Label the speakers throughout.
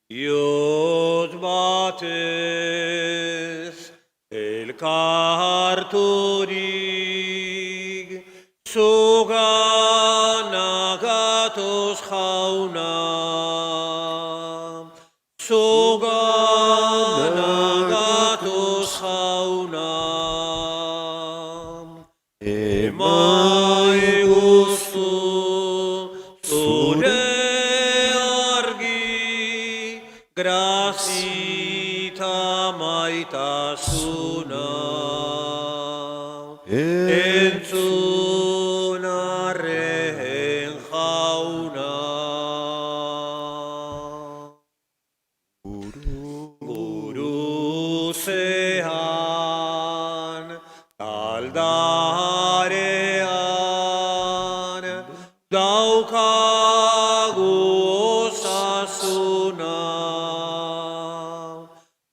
Speaker 1: Iot batez elkarturik zuganagatoz jauna. Zuganagatoz jauna. Emai guztu zure argi, grazita maitasuna. Entzun arren jauna. Guruzean, aldarean, daukagu osasuna.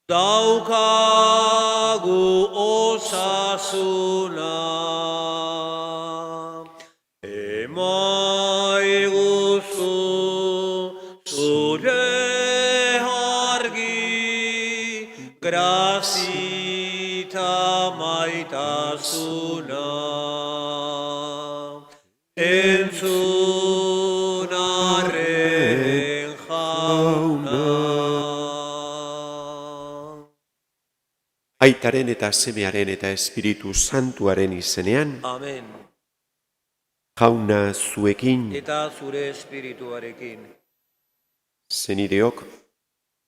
Speaker 1: Daukagu osasuna. Emaiguzu zure argi, grazita maitasuna. Entzun arren jauna.
Speaker 2: Aitaren eta Semearen eta Espiritu Santuaren izenean,
Speaker 1: Amen.
Speaker 2: Jauna zuekin,
Speaker 1: Eta zure espirituarekin.
Speaker 2: zenideok,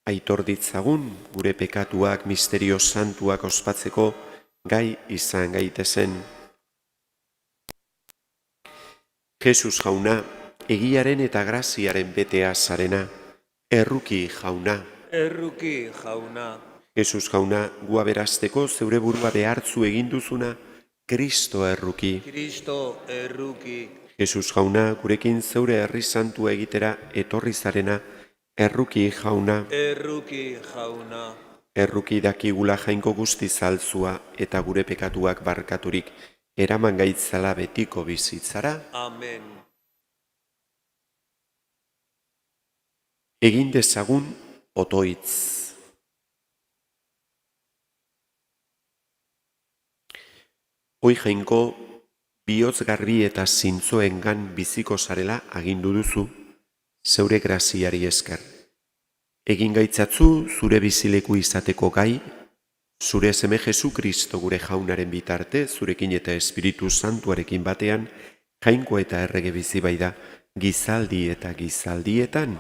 Speaker 2: aitor ditzagun gure pekatuak misterio santuak ospatzeko gai izan gaitezen. Jesus jauna, egiaren eta graziaren betea zarena, erruki jauna.
Speaker 1: Erruki jauna.
Speaker 2: Jesus jauna, gu aberasteko zeure burua behartzu egin duzuna, Kristo erruki.
Speaker 1: Kristo erruki.
Speaker 2: Jesus jauna, gurekin zeure herri santua egitera etorri zarena, erruki jauna.
Speaker 1: Erruki jauna.
Speaker 2: Erruki dakigula jainko guzti zaltzua eta gure pekatuak barkaturik, eraman gaitzala betiko bizitzara.
Speaker 1: Amen.
Speaker 2: Egin dezagun otoitz. Hoi jainko, bihotz garbi eta zintzoengan biziko zarela agindu duzu, zeure graziari esker. Egin gaitzatzu zure bizileku izateko gai, zure seme Jesu Kristo gure jaunaren bitarte, zurekin eta Espiritu Santuarekin batean, jainko eta errege bizi baida, gizaldi eta gizaldietan.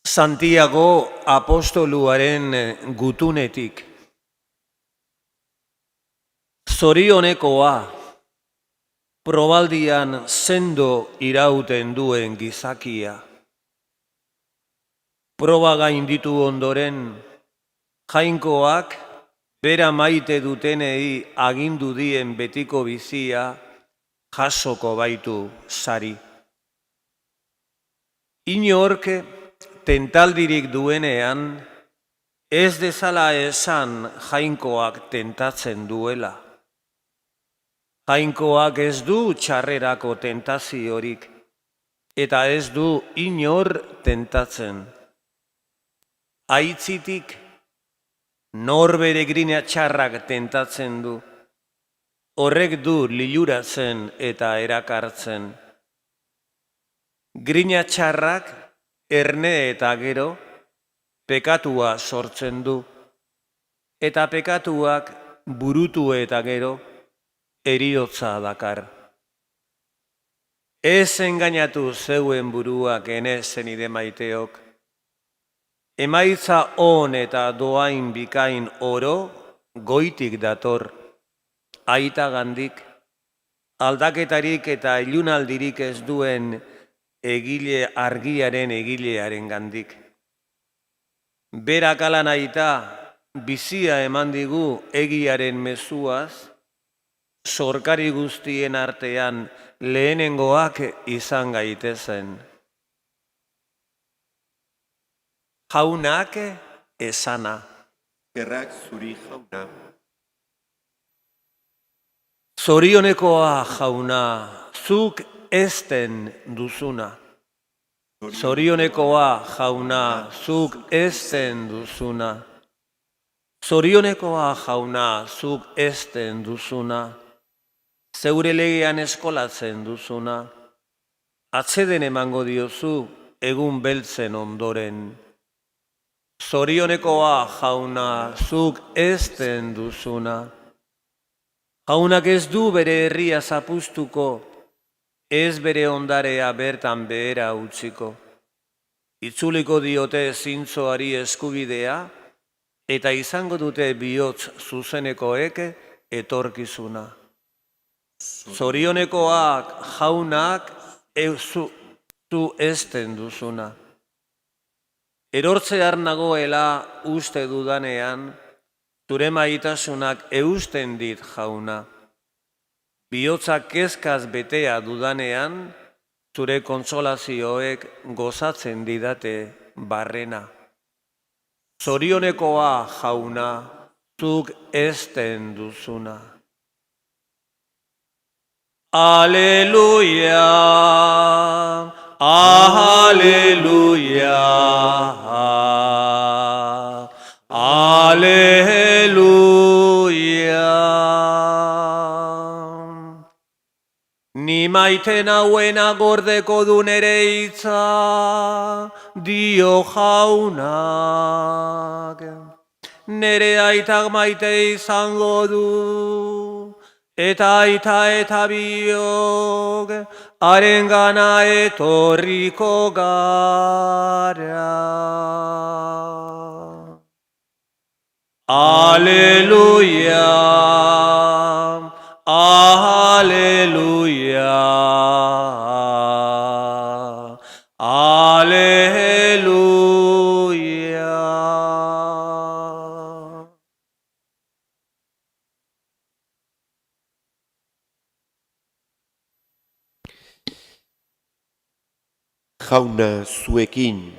Speaker 1: Santiago apostoluaren gutunetik. Zorionekoa, probaldian sendo irauten duen gizakia. Proba gainditu ondoren, jainkoak bera maite dutenei agindu dien betiko bizia jasoko baitu sari. Inork tentaldirik duenean, ez dezala esan jainkoak tentatzen duela. Jainkoak ez du txarrerako tentaziorik, eta ez du inor tentatzen. Aitzitik, norbere grina txarrak tentatzen du, horrek du liluratzen eta erakartzen. Grina txarrak erne eta gero, pekatua sortzen du, eta pekatuak burutu eta gero, heriotza dakar. Ez engainatu zeuen buruak zenide maiteok, emaitza on eta doain bikain oro goitik dator, aitagandik, aldaketarik eta ilunaldirik ez duen egile argiaren egilearen gandik. Berak ala nahita bizia eman digu egiaren mezuaz, zorkari guztien artean lehenengoak izan gaitezen. Jaunak esana.
Speaker 2: Gerrak zuri jauna.
Speaker 1: Zorionekoa jauna, zuk ezten duzuna. Zorionekoa, jauna, zuk ezten duzuna. Zorionekoa, jauna, zuk ezten duzuna. Zeure legean eskolatzen duzuna. Atzeden emango diozu, egun beltzen ondoren. Zorionekoa, jauna, zuk ezten duzuna. Jaunak ez du bere herria zapuztuko, ez bere ondarea bertan behera utziko. Itzuliko diote zintzoari eskubidea, eta izango dute bihotz zuzenekoek etorkizuna. Zorionekoak, jaunak, zu ezten duzuna. Erortzear nagoela uste dudanean, zure maitasunak eusten dit, jauna. Bihotzak kezkaz betea dudanean, zure kontsolazioek gozatzen didate barrena. Zorionekoa, jauna, zuk ezten duzuna. Aleluia, aleluia, aleluia. Ni maite nauena gordeko du nere hitza, dio jaunak. Nere aitak maite izango du, eta aita eta biok, harengana etorriko gara. Aleluia, aleluia, aleluia.
Speaker 2: Jauna zuekin.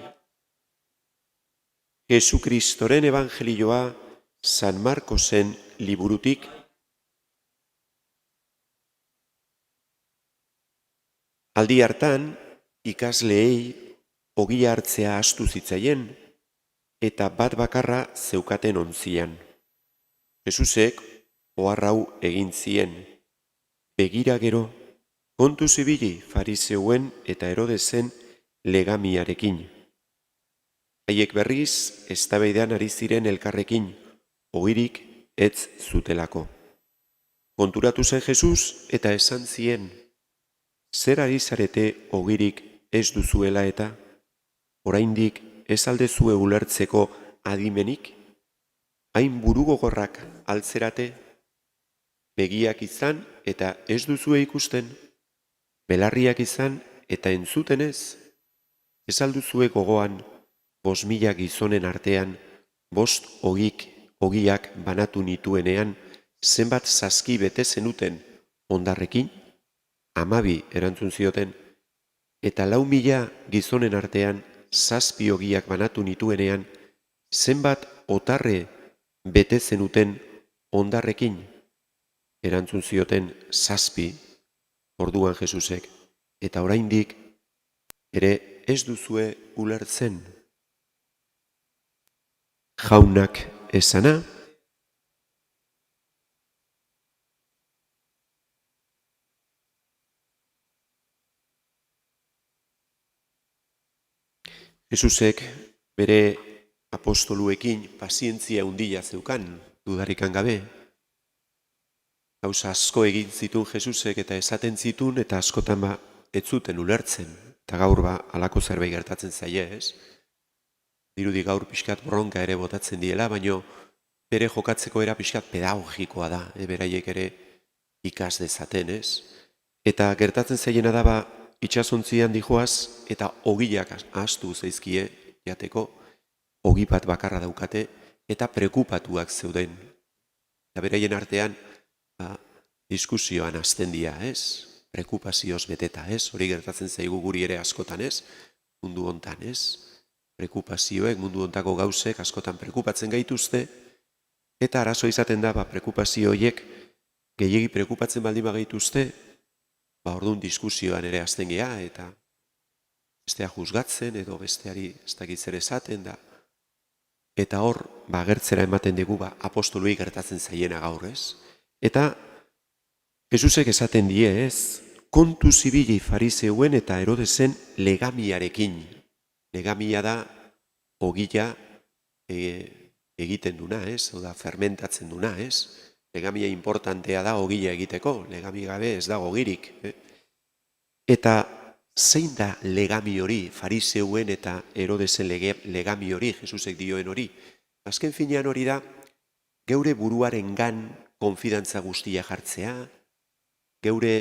Speaker 2: Jesukristoren evangelioa San Markosen liburutik. Aldi hartan, ikasleei ogia hartzea astu zitzaien, eta bat bakarra zeukaten ontzian. Jesusek oharrau egin zien. Begira gero, kontu zibili fariseuen eta Herodesen legamiarekin. Haiek berriz, eztabaidean ari ziren elkarrekin, ogirik ez zutelako. Konturatu zen Jesus eta esan zien, zer ari zarete ogirik ez duzuela eta, oraindik ez aldezue ulertzeko adimenik, hain burugogorrak altzerate, begiak izan eta ez duzue ikusten, belarriak izan eta entzuten ez alduzue gogoan, 5.000 gizonen artean, 5 ogiak banatu nituenean, zenbat saski bete zenuten hondarrekin? 12 erantzun zioten, eta 4.000 gizonen artean, 7 ogiak banatu nituenean, zenbat otarre bete zenuten hondarrekin? Erantzun zioten 7, orduan Jesusek, eta oraindik ere ez duzue ulertzen. Jaunak esana, Jesusek bere apostoluekin pazientzia handia zeukan, dudarikan gabe. Gauza asko egin zituen Jesusek eta esaten zituen eta askotan ez zuten ulertzen. Eta gaur halako zerbait gertatzen zaie, ez? Dirudi gaur pixkat bronka ere botatzen diela, baino bere jokatzeko era pixkat pedagogikoa da, beraiek ere ikas dezaten, ez? Eta gertatzen zaiena da itxasontzian dijoaz eta ogiak ahaztu zaizkie jateko, ogi bat bakarra daukate eta preokupatuak zeuden. Eta beraien artean diskusioan hasten dira, ez? Preokupazioz beteta, ez? Hori gertatzen zaigu guri ere askotan, ez? Mundu hontan, ez? Preokupazioek, mundu hontako gauzek askotan preokupatzen gaituzte, eta arazo izaten da, preokupazio horiek gehiegi preokupatzen baldin bagaituzte, orduan diskusioan ere azten gea, eta bestea juzgatzen, edo besteari ez dakit zer esaten da. Eta hor, gertzera ematen dugu, apostoloi gertatzen zaiena gaur, ez? Eta Jesusek esaten die, ez? Kontu zibili fariseuen eta Herodesen legamiarekin. Legamia da ogila egiten duna, ez? Oda fermentatzen duna, ez? Legamia importantea da ogila egiteko, legami gabe ez da ogirik. Eta zein da legami hori, fariseuen eta Herodesen legami hori, Jesusek dioen hori? Azken finean hori da, geure buruarengan konfidantza guztia jartzea, geure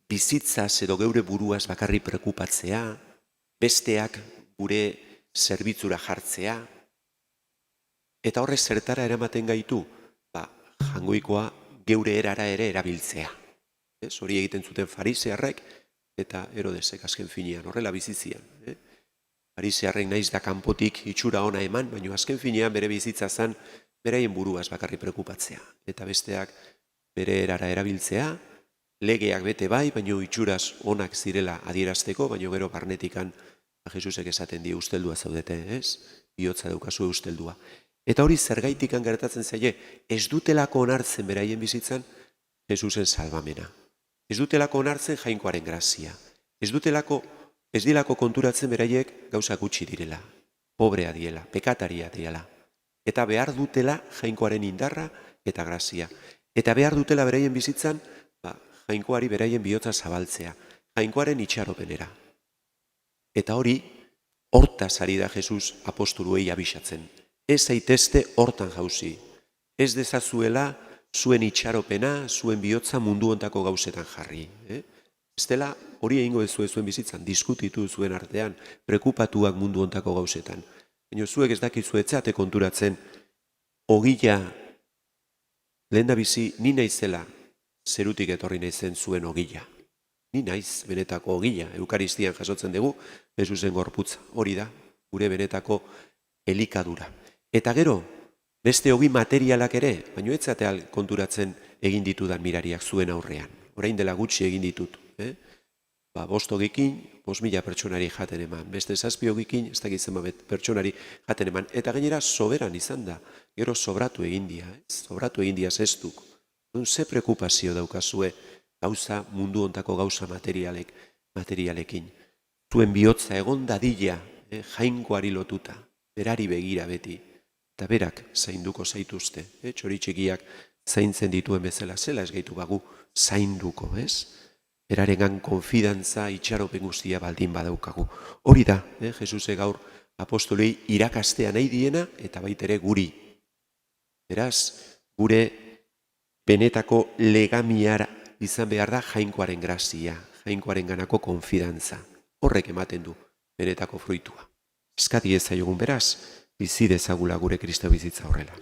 Speaker 2: bizitzaz edo geure buruaz bakarri prekupatzea, besteak gure zerbitzura jartzea, eta horrez zertara eramaten gaitu, jangoikoa geure erara ere erabiltzea. Hori egiten zuten farisearrek eta Herodesek azken finean, horrela bizizian. Farisearrek naiz da kanpotik itxura ona eman, baina azken finean bere bizitza zen beraien buruaz bakarri prekupatzea. Eta besteak bere erara erabiltzea, legeak bete bai, baina itxuraz onak zirela adierazteko, baina gero barnetikan Jesusek esaten die usteldua zaudete, ez? Bihotza daukazu usteldua. Eta hori zergaitikan gertatzen zaie, ez dutelako onartzen beraien bizitzan Jesusen salvamena. Ez dutelako onartzen jainkoaren grazia. Ez dilako konturatzen beraiek gauzak gutxi direla, pobrea diela, pekataria diela. Eta behar dutela jainkoaren indarra eta grazia. Eta behar dutela beraien bizitzan, jainkoari beraien bihotza zabaltzea, jainkoaren itxaropenera. Eta hori, hortaz ari da Jesus apostoluei abisatzen. Ez zaitezte hortan jauzi. Ez dezazuela zuen itxaropena, zuen bihotza mundu hontako gauzetan jarri. Ez dela hori egingo ez zuen bizitzan, diskutitu zuen artean, prekupatuak mundu hontako gauzetan. Baina zuek ez dakizu etzate konturatzen, ogila, lehen da bizi, ni naizela zerutik etorri naizen zuen ogila. Ni naiz benetako ogila, Eukaristian jasotzen dugu, Jesusen gorputza. Hori da, gure benetako elikadura. Eta gero, beste ogi materialak ere, baina etzatea konturatzen egin ditudan mirariak zuen aurrean. Orain dela gutxi egin ditut. 5 ogikin, 5.000 pertsonari jaten eman. Beste 7 ogikin, ez dakit zenbat pertsonari jaten eman. Eta gainera soberan izan da. Gero sobratu egin dia, sobratu egin dia zestuk. Ze prekupazio daukazue gauza mundu hontako gauza materialekin. Zuen bihotza egon dadila, jainkoari lotuta, berari begira beti. Eta berak zainduko zaituzte. Txori txikiak zaintzen dituen bezala, zela ez gaitu bagu zainduko, ez? Berarengan konfidantza itxaropen guztia baldin badaukagu. Hori da, Jesuse gaur apostolei irakastea nahi diena eta baitere guri. Beraz, gure benetako legamiara izan behar da jainkoaren grazia, jainkoaren ganako konfidantza. Horrek ematen du benetako fruitua. Eskati ezaiogun beraz, bizi dezagula gure Kristo bizitza horrela.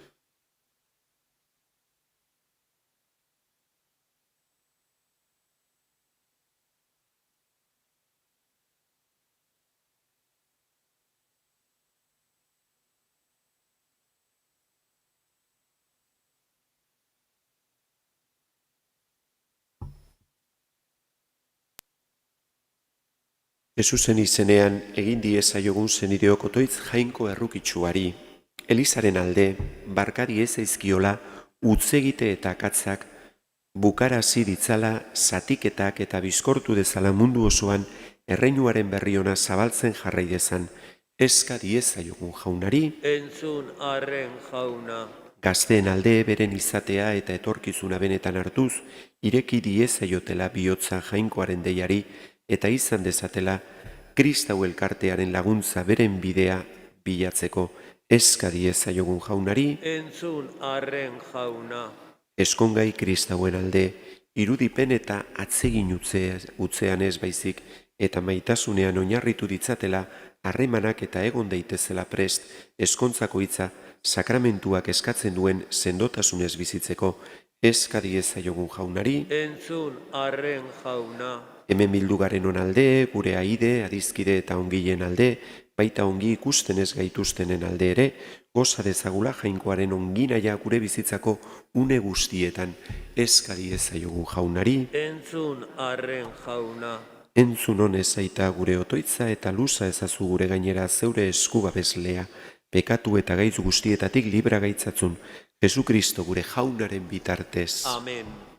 Speaker 2: Jesusen izenean egin diezaiogun zenideok otoitz jainko errukitsuari, Elizaren alde, barkari ez aizkiola, utzegite eta akatzak, bukarazi ditzala, zatiketak eta bizkortu dezala mundu osoan, erreinuaren berriona zabaltzen jarrai dezan, eska diezaiogun jaunari,
Speaker 1: entzun arren jauna.
Speaker 2: Gazteen alde beren izatea eta etorkizuna benetan hartuz, ireki diezaiotela bihotza jainkoaren deiari, eta izan dezatela Kristau elkartearen laguntza beren bidea bilatzeko eska diezaiogun jaunari,
Speaker 1: entzun arren jauna.
Speaker 2: eskongai Kristauen alde, irudipen eta atsegin utzean ez baizik, eta maitasunean oinarritu ditzatela harremanak eta egon daitezela prest, eskontzako hitza sakramentuak eskatzen duen sendotasunez bizitzeko, eska diezaiogun jaunari,
Speaker 1: entzun arren jauna,
Speaker 2: hemen bildu garen alde, gure aide, adizkide eta ongileen alde, baita ongi ikusten ez gaituztenen alde ere, goza dezagula jainkoaren onginaia gure bizitzako une guztietan, eska diezaiogun jaunari,
Speaker 1: entzun arren jauna,
Speaker 2: entzun honez aita gure otoitza eta luza ezazu gure gainera zeure esku babeslea, pekatu eta gaitz guztietatik libra gaitzatzun, Jesu Kristo gure jaunaren bitartez.
Speaker 1: amen.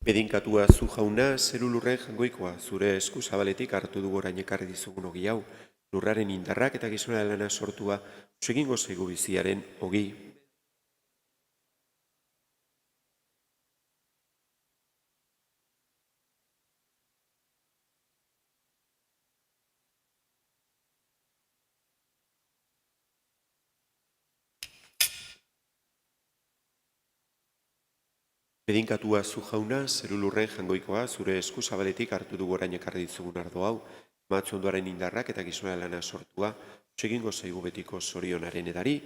Speaker 2: Bedinkatua zu jauna, zeru lurren jangoikoa, zure esku zabaletik hartu dugu orain ekarri dizugun ogi hau, lurraren indarrak eta gizona lana sortua, egingo zaigu biziaren ogi. Bedinkatua zu jauna, zeru lurren jangoikoa, zure esku zabaletik hartu dugu orain ekarri dizugun ardo hau, matzu ondoaren indarrak eta gizona lana sortua, egingo zaigu betiko zorionaren edari.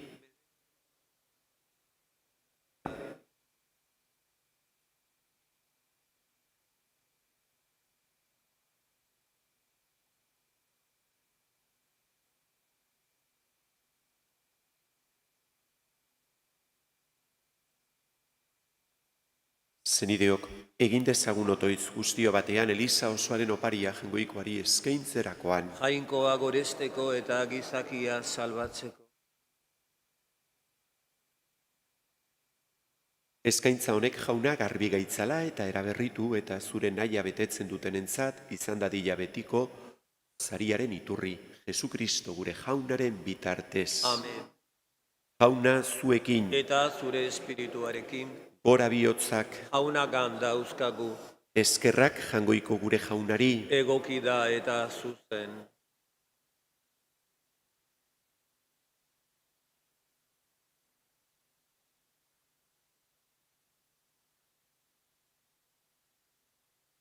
Speaker 2: Zenideok, egin dezagun otoitz guztio batean Eliza osoaren oparia jangoikoari eskaintzerakoan.
Speaker 1: Jainkoa goresteko eta gizakia salbatzeko.
Speaker 2: Eskaintza honek jauna garbi gaitzala eta eraberritu eta zure nahia betetzen dutenentzat izan dadila betiko zariaren iturri, Jesu Kristo gure jaunaren bitartez.
Speaker 1: Amen.
Speaker 2: Jauna zuekin,
Speaker 1: Eta zure espirituarekin,
Speaker 2: gora bihotzak,
Speaker 1: jaunagan dauzkagu,
Speaker 2: eskerrak jangoiko gure jaunari,
Speaker 1: egoki da eta zuzen.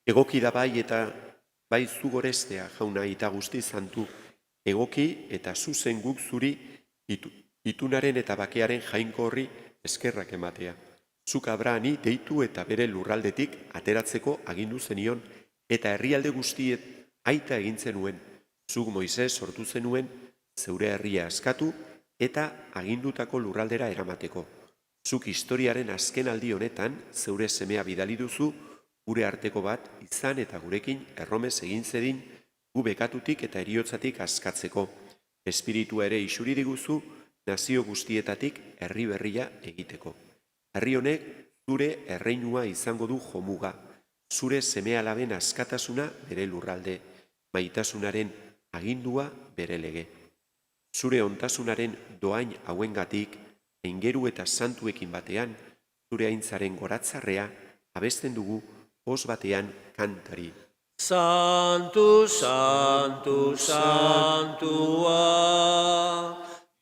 Speaker 2: egoki da bai eta bai zu gorestea jauna eta guzti zantu, egoki eta zuzen guk zuri itunaren eta bakearen jainko horri eskerrak ematea. Zuk Abrahami deitu eta bere lurraldetik ateratzeko agindu zenion eta herrialde guztiet aita egin zenuen. Zuk Moises sortu zenuen zeure herria askatu eta agindutako lurraldera eramateko. Zuk historiaren azken aldi honetan zeure semea bidali duzu gure arteko bat izan eta gurekin erromez egin zedin gu bekatutik eta heriotzatik askatzeko. Espiritua ere isuri diguzu nazio guztietatik herri berria egiteko. Herri honek zure erreinua izango du jomuga, zure seme-alaben askatasuna bere lurralde, maitasunaren agindua bere lege. Zure ontasunaren doain hauengatik, aingeru eta santuekin batean, zure aintzaren goratzarrea abesten dugu os batean kantari.
Speaker 1: Santu, santu, santua,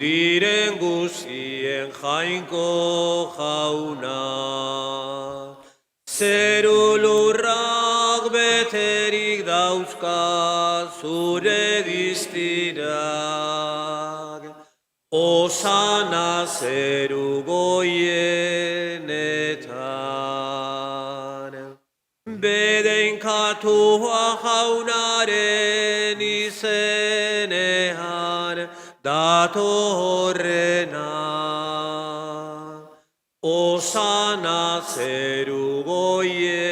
Speaker 1: diren guztien jainko jauna. Zeru lurrak beterik dauzka zure diztirak. Osana zeru goienetan. Bedenkatua jaunaren izenean datorrena. Osana zeru goienetan.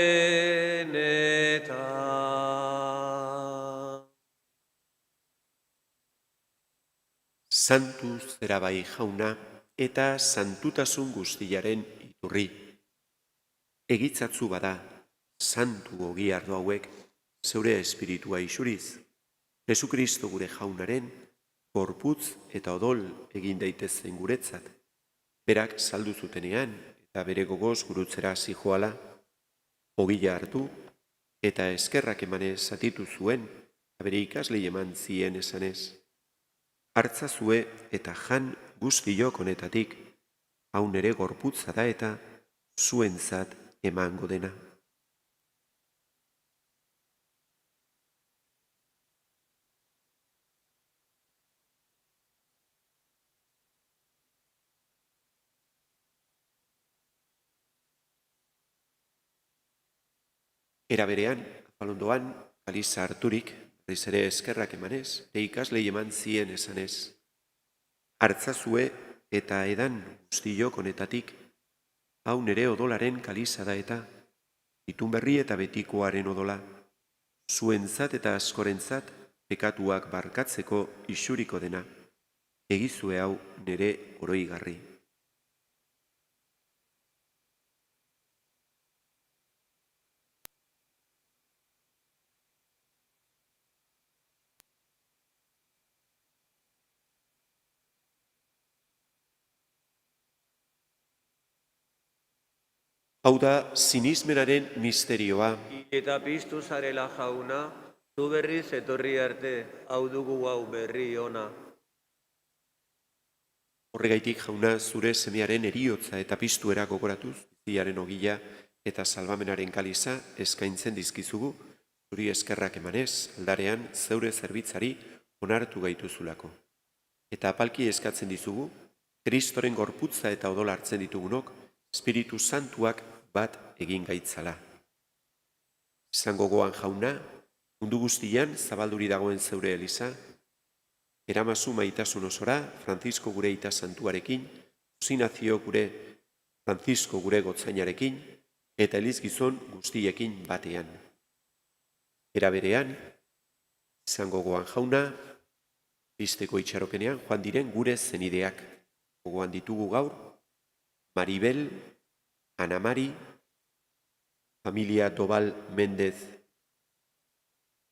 Speaker 2: Santu zera bai jauna eta santutasun guztiaren iturri. Egitzatzu bada, santu ogi ardo hauek zeure espiritua isuriz. Jesu Kristo gure jaunaren gorputz eta odol egin daitezen guretzat. Berak saldu zutenean, eta bere gogoz gurutzera zijoala, ogila hartu, eta eskerrak emanez zatitu zuen, eta bere ikaslei eman zien esanez. Hartzazue eta jan guztiok honetatik, hau nere gorputza da eta zuentzat emango dena. Era berean, afalondoan, kaliza harturik, berriz ere eskerrak emanez, bere ikaslei eman zien esanez. Hartzazue eta edan guztiok honetatik, hau nere odolaren kaliza da eta, itun berri eta betikoaren odola, zuentzat eta askorentzat pekatuak barkatzeko isuriko dena, egizue hau nere oroigarri. Hau da sinismenaren misterioa.
Speaker 1: Eta piztu zarela jauna, zu berriz etorri arte, hau dugu hau berri ona.
Speaker 2: Horregaitik jauna zure semearen eriotza eta piztuera gogoratuz, biziaren ogila eta salbamenaren kaliza eskaintzen dizkizugu, zuri eskerrak emanez, aldarean zeure zerbitzari onartu gaituzulako. Eta apalki eskatzen dizugu, Kristoren gorputza eta odola hartzen ditugunok, Espiritu Santuak bat egin gaitzala. Izan gogoan jauna, mundu guztian zabalduri dagoen zeure eliza, eramazu maitasun osora, Francisco gure ita santuarekin, Usinazio gure Francisco gure gotzainarekin, eta elizgizon guztiekin batean. Era berean, izan gogoan jauna, bizteko itxaropenean joan diren gure zenideak. Gogoan ditugu gaur, Maribel, Ana Mari, familia Dobal Mendez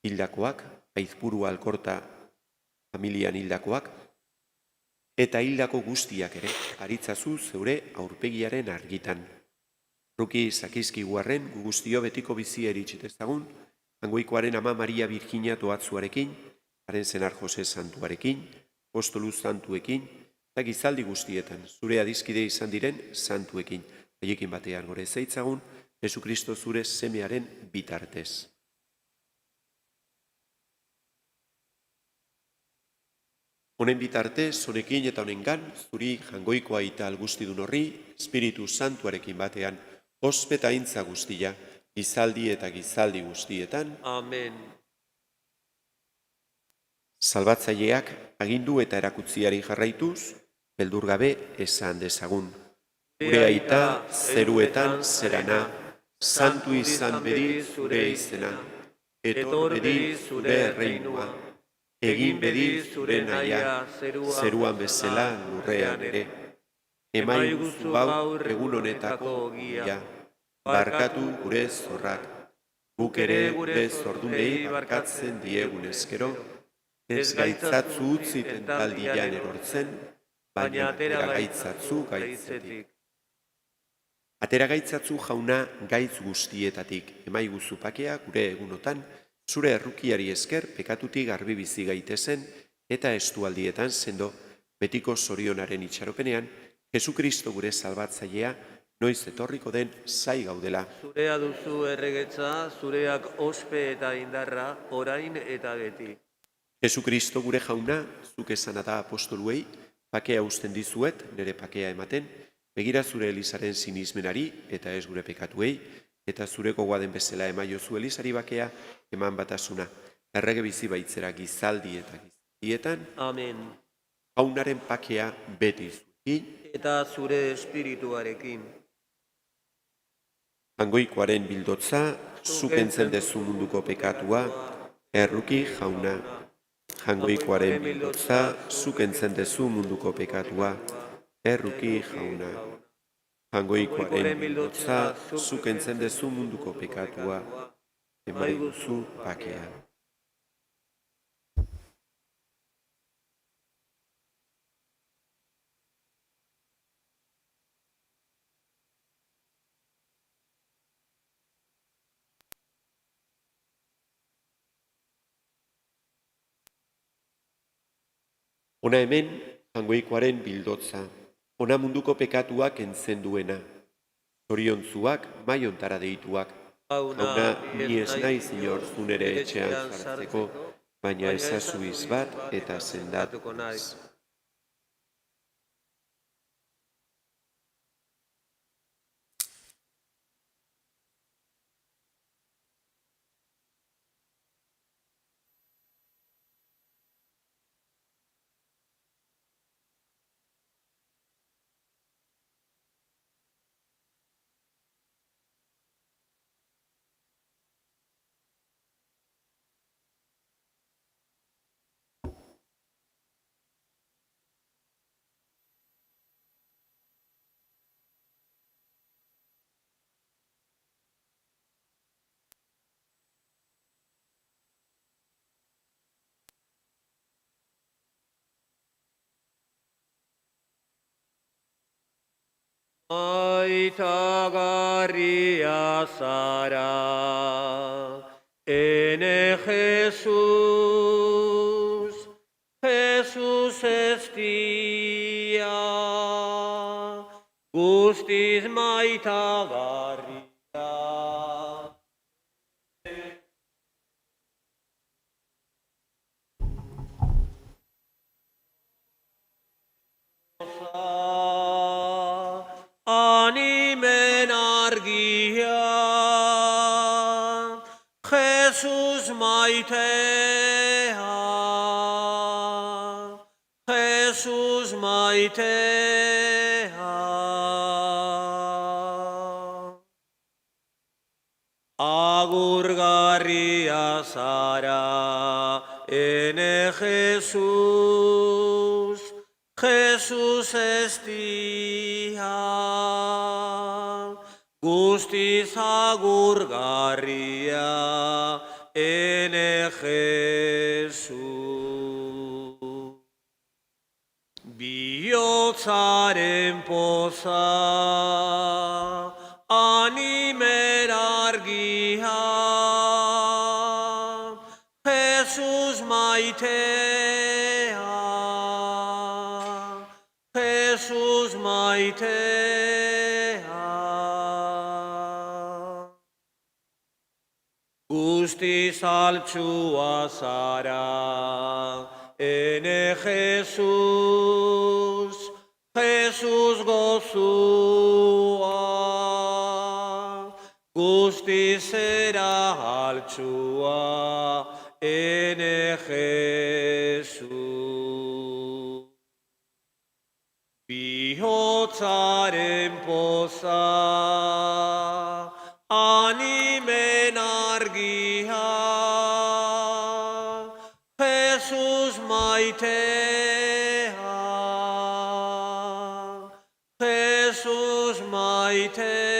Speaker 2: hildakoak, Aizpuru Alkorta familian hildakoak, eta hildako guztiak ere, aritzazu zeure aurpegiaren argitan. Ruki Zakizki guarren guztio betiko bizia eritxetezagun, Angoikoaren ama Maria Virginia Toatzuarekin, haren zenar Jose Santuarekin, Apostolu Santuekin, eta gizaldi guztietan, zure adizkide izan diren santuekin, haiekin batean gore zeitzagun, Jesu Kristo zure semearen bitartez. Honen bitartez, honekin eta honengan, zuri jangoikoa eta algustidun horri, Espiritu Santuarekin batean, ospe eta aintza guztia, gizaldi eta gizaldi guztietan.
Speaker 1: Amen.
Speaker 2: Salbatzaileak agindu eta erakutziari jarraituz, beldur gabe esan dezagun. Gure aita zeruetan zerana, santu izan bedi zure izena, etor bedi zure erreinua, egin bedi zure naia, zeruan bezala lurrean ere. Emaiguzu gaur egun honetako gia, barkatu gure zorrak, guk ere gure zordunei barkatzen diegun eskero, ez gaitzatzu utzi tentaldian erortzen, baina atera gaitzatzu gaitzetik. Atera gaitzatzu jauna gaitz guztietatik, emaiguzu pakea gure egunotan, zure errukiari esker pekatutik garbi bizi gaitezen eta estualdietan sendo betiko zorionaren itxaropenean, Jesu Kristo gure salbatzailea noiz etorriko den zai gaudela.
Speaker 1: Zurea duzu erregetza, zureak ospe eta indarra, orain eta beti.
Speaker 2: Jesu Kristo gure jauna, zuk esana da apostoluei, pakea usten dizuet, nire pakea ematen, begira zure Elizaren sinismenari eta ez gure pekatuei, eta zure gogoaden bezala emaiozu Elizari bakea eman batasuna. Errege bizi baitzera gizaldi eta gizaldietan.
Speaker 1: Amen.
Speaker 2: Jaunaren pakea beti zuekin.
Speaker 1: Eta zure espirituarekin.
Speaker 2: Angoikoaren bildotza, zuk entzen dezu munduko pekatua, erruki jauna. Jangoikoaren bildotza, zuk entzen dezu munduko pekatua, erruki jauna. Jangoikoaren bildotza, zuk entzen dezu munduko pekatua, emaiguzu pakea. Ona hemen, jangoikoaren bildotza. Ona munduko pekatuak entzen duena. Zoriontzuak, maiontara deituak. Jauna, ni ez naiz inor zunere etxean sartzeko, baina ezazu izbat eta sendatuko naiz.
Speaker 1: Aitagarria zara, ene Jesus, Jesus estia, guztiz maitagarria. Animen argia, Jesus maitea, Jesus maitea. Agurgarria zara, ene Jesus, Jesus estia, guztiz agurgarria, ene Jesus. Bihotzaren poza, animen argia, Jesus maitea, Jesus maitea. Guztiz altxua zara, ene Jesus, Jesus gozua, guztiz era altxua, ene Jesus. Bihotzaren poza, animen argia, Jesus maitea, Jesus maitea.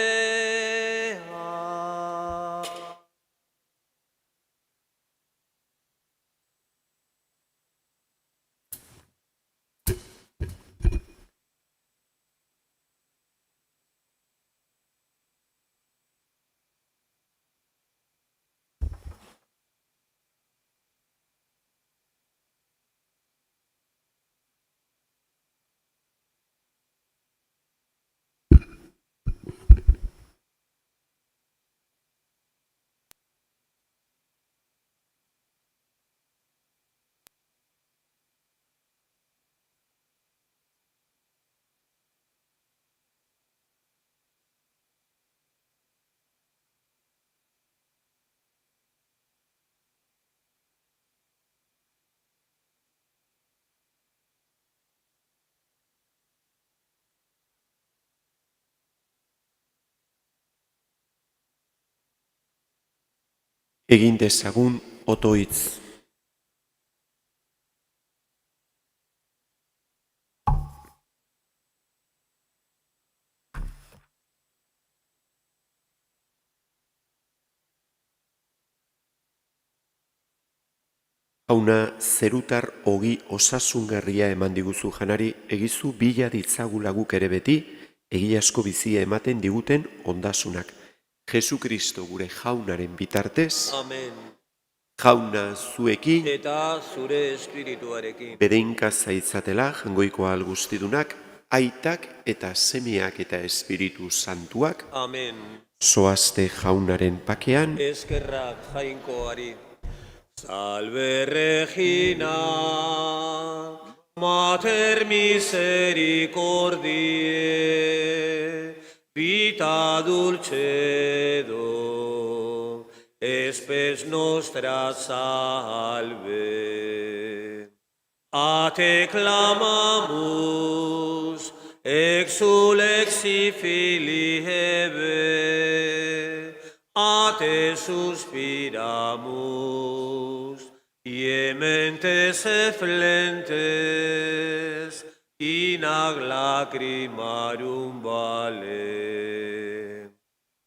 Speaker 2: Egin dezagun otoitz. Jauna, zerutar ogi osasungarria eman diguzu janari, egizu bila ditzagu laguk ere beti, egiazko bizia ematen diguten ondasunak. Jesu Kristo gure jaunaren bitartez,
Speaker 1: Amen.
Speaker 2: Jauna zuekin,
Speaker 1: eta zure espirituarekin.
Speaker 2: bedeinka zaitzatela jangoiko ahal guztidunak, aitak eta semeak eta espiritu santuak,
Speaker 1: Amen.
Speaker 2: zoazte jaunaren pakean,
Speaker 1: Eskerrak jainkoari. Salve Regina, Mater misericordiae, vita dulcedo, espes nostra salve. A te clamamus, exulexi filii Hebe, a te suspiramus, iementes efflentes, in ag lacrimarum vale.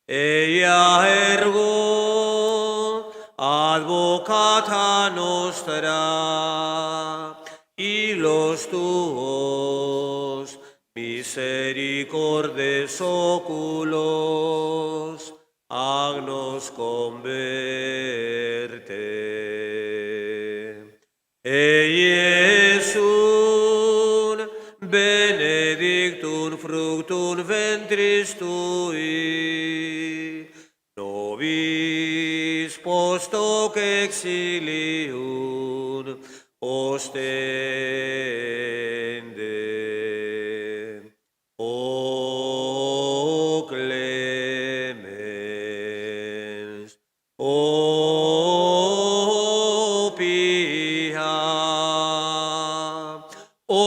Speaker 1: Eia ergo, advocata nostra, y los tuos misericordes oculos, agnos converte. Iesus, benedictum fructum ventris tui, nobis post hoc exilium ostende. O clemens, o pia, o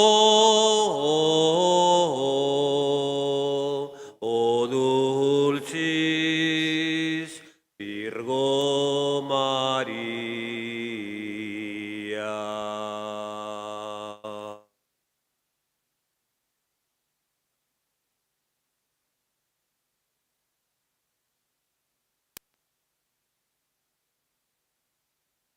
Speaker 1: dulcis Virgo